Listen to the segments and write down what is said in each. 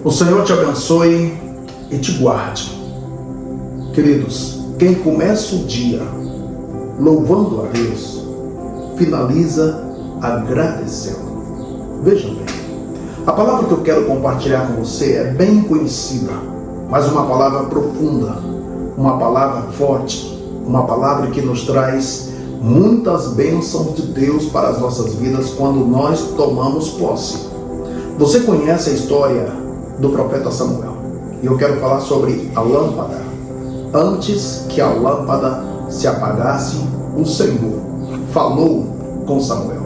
O Senhor te abençoe e te guarde. Queridos, quem começa o dia louvando a Deus, finaliza agradecendo. Veja bem, a palavra que eu quero compartilhar com você é bem conhecida, mas uma palavra profunda, uma palavra forte, uma palavra que nos traz muitas bênçãos de Deus para as nossas vidas quando nós tomamos posse. Você conhece a história do profeta Samuel, e eu quero falar sobre a lâmpada. Antes que a lâmpada se apagasse, o Senhor falou com Samuel.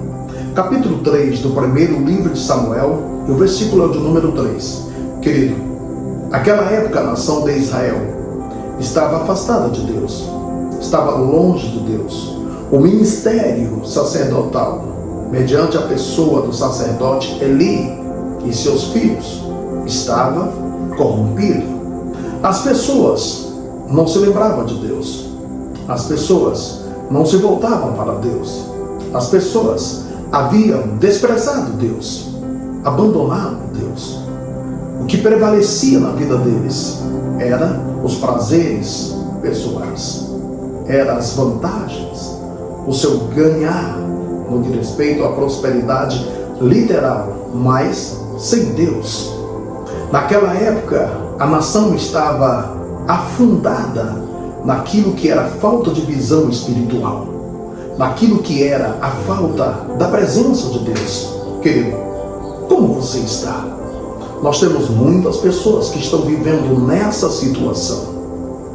Capítulo 3 do primeiro livro de Samuel, e o versículo é de número 3. Querido, aquela época a nação de Israel estava afastada de Deus, estava longe de Deus. O ministério sacerdotal, mediante a pessoa do sacerdote Eli e seus filhos, estava corrompido. As pessoas não se lembravam de Deus. As pessoas não se voltavam para Deus. As pessoas haviam desprezado Deus, abandonado Deus. O que prevalecia na vida deles era os prazeres pessoais, eram as vantagens, o seu ganhar no que diz respeito à prosperidade literal, mas sem Deus. Naquela época, a nação estava afundada naquilo que era falta de visão espiritual, naquilo que era a falta da presença de Deus. Querido, como você está? Nós temos muitas pessoas que estão vivendo nessa situação,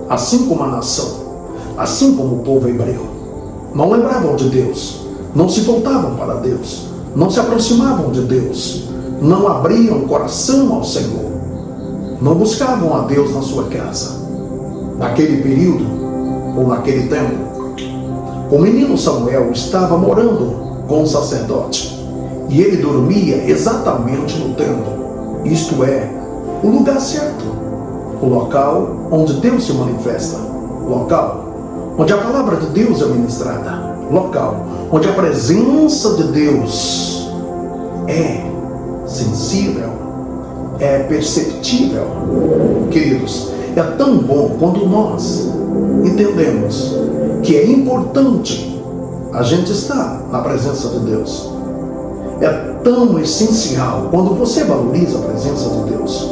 assim como a nação, assim como o povo hebreu. Não lembravam de Deus, não se voltavam para Deus, não se aproximavam de Deus, não abriam o coração ao Senhor, não buscavam a Deus na sua casa. Naquele período, ou naquele tempo, o menino Samuel estava morando com o sacerdote, e ele dormia exatamente no templo, isto é, o lugar certo, o local onde Deus se manifesta, o local onde a palavra de Deus é ministrada, local onde a presença de Deus é sensível, é perceptível. Queridos, é tão bom quando nós entendemos que é importante a gente estar na presença de Deus. É tão essencial quando você valoriza a presença de Deus.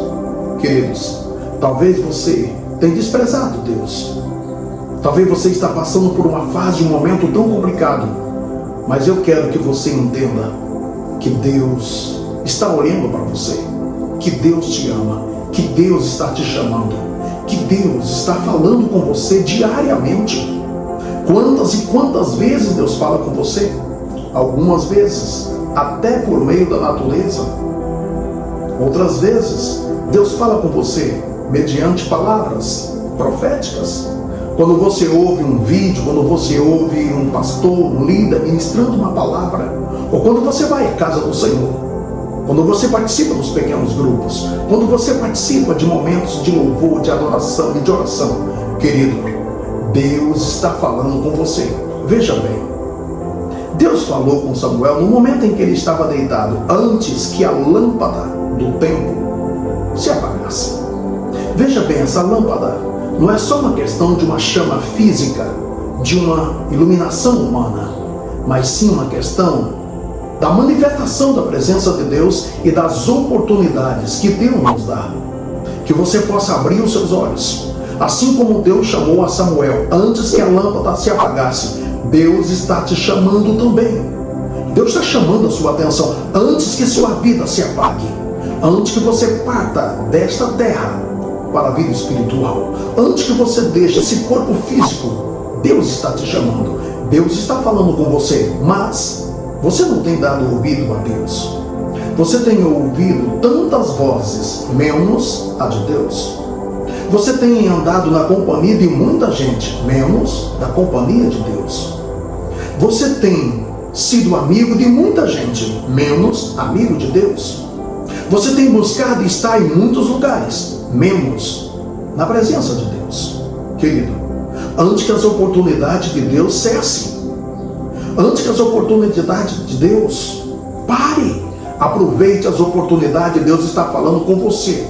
Queridos, talvez você tenha desprezado Deus. Talvez você está passando por uma fase, um momento tão complicado. Mas eu quero que você entenda que Deus está olhando para você, que Deus te ama, que Deus está te chamando, que Deus está falando com você diariamente. Quantas e quantas vezes Deus fala com você? Algumas vezes até por meio da natureza. Outras vezes Deus fala com você mediante palavras proféticas. Quando você ouve um vídeo, quando você ouve um pastor, um líder ministrando uma palavra, ou quando você vai à casa do Senhor, quando você participa dos pequenos grupos, quando você participa de momentos de louvor, de adoração e de oração, querido, Deus está falando com você. Veja bem, Deus falou com Samuel no momento em que ele estava deitado, antes que a lâmpada do templo se apagasse. Veja bem, essa lâmpada não é só uma questão de uma chama física, de uma iluminação humana, mas sim uma questão da manifestação da presença de Deus e das oportunidades que Deus nos dá. Que você possa abrir os seus olhos. Assim como Deus chamou a Samuel antes que a lâmpada se apagasse, Deus está te chamando também. Deus está chamando a sua atenção antes que sua vida se apague, antes que você parta desta terra para a vida espiritual, antes que você deixe esse corpo físico. Deus está te chamando, Deus está falando com você, mas você não tem dado ouvido a Deus. Você tem ouvido tantas vozes, menos a de Deus. Você tem andado na companhia de muita gente, menos da companhia de Deus. Você tem sido amigo de muita gente, menos amigo de Deus. Você tem buscado estar em muitos lugares, menos na presença de Deus. Querido, antes que as oportunidades de Deus cessem, antes que as oportunidades de Deus pare, Aproveite as oportunidades, Deus está falando com você.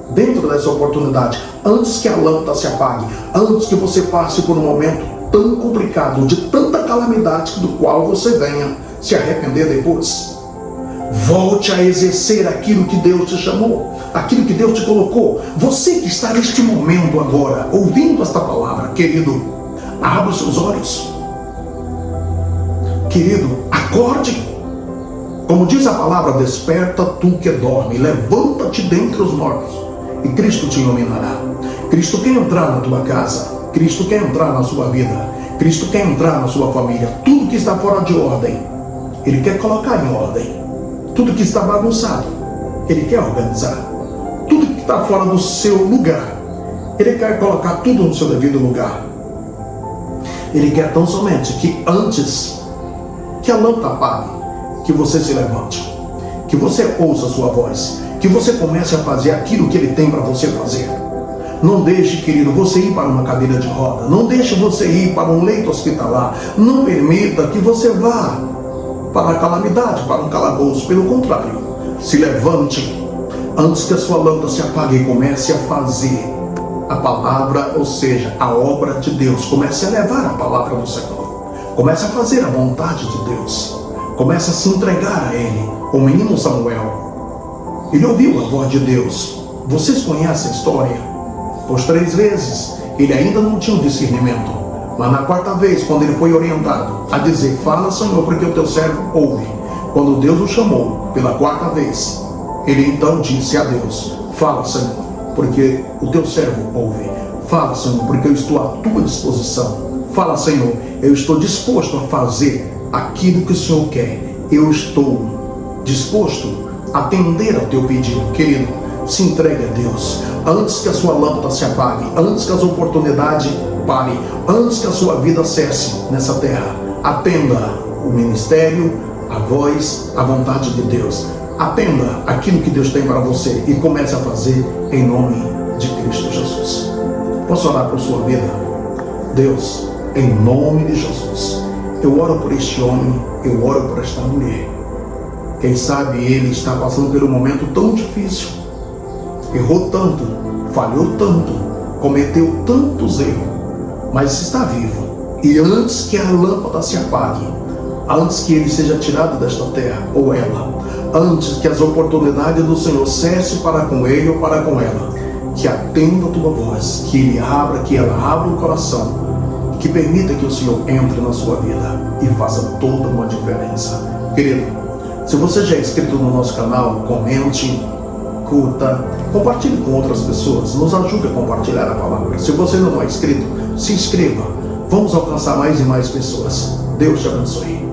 Dentro dessa oportunidade, antes que a lâmpada se apague, antes que você passe por um momento tão complicado, de tanta calamidade, do qual você venha se arrepender depois. Volte a exercer aquilo que Deus te chamou, aquilo que Deus te colocou. Você que está neste momento agora, ouvindo esta palavra, querido, abra os seus olhos. Querido, acorde. Como diz a palavra, desperta tu que dorme, levanta-te dentre os mortos, e Cristo te iluminará. Cristo quer entrar na tua casa, Cristo quer entrar na sua vida, Cristo quer entrar na sua família. Tudo que está fora de ordem, Ele quer colocar em ordem. Tudo que está bagunçado, Ele quer organizar. Tudo que está fora do seu lugar, Ele quer colocar tudo no seu devido lugar. Ele quer tão somente que antes que a lâmpada apague, que você se levante, que você ouça a sua voz, que você comece a fazer aquilo que Ele tem para você fazer. Não deixe, querido, você ir para uma cadeira de roda. Não deixe você ir para um leito hospitalar. Não permita que você vá para a calamidade, para um calabouço. Pelo contrário, se levante antes que a sua lâmpada se apague e comece a fazer a palavra, ou seja, a obra de Deus. Comece a levar a palavra do Senhor. Comece a fazer a vontade de Deus. Comece a se entregar a Ele. O menino Samuel, ele ouviu a voz de Deus. Vocês conhecem a história? Por 3 vezes, ele ainda não tinha um discernimento. Mas na 4ª vez, quando ele foi orientado a dizer, fala, Senhor, porque o teu servo ouve. Quando Deus o chamou pela 4ª vez, ele então disse a Deus, fala, Senhor, porque o teu servo ouve. Fala, Senhor, porque eu estou à tua disposição. Fala, Senhor, eu estou disposto a fazer aquilo que o Senhor quer. Eu estou disposto a atender ao teu pedido. Querido, se entregue a Deus. Antes que a sua lâmpada se apague, antes que as oportunidades parem, antes que a sua vida cesse nessa terra, atenda o ministério, a voz, a vontade de Deus. Atenda aquilo que Deus tem para você e comece a fazer em nome de Cristo Jesus. Posso orar por sua vida? Deus, em nome de Jesus, eu oro por este homem, eu oro por esta mulher. Quem sabe ele está passando por um momento tão difícil, errou tanto, falhou tanto, cometeu tantos erros, mas está vivo. E antes que a lâmpada se apague, antes que ele seja tirado desta terra, ou ela, antes que as oportunidades do Senhor cessem para com ele ou para com ela, que atenda a tua voz, que ela abra o coração, que permita que o Senhor entre na sua vida e faça toda uma diferença. Querido, se você já é inscrito no nosso canal, comente, curta, compartilhe com outras pessoas, nos ajude a compartilhar a palavra. Se você não é inscrito, se inscreva. Vamos alcançar mais e mais pessoas. Deus te abençoe.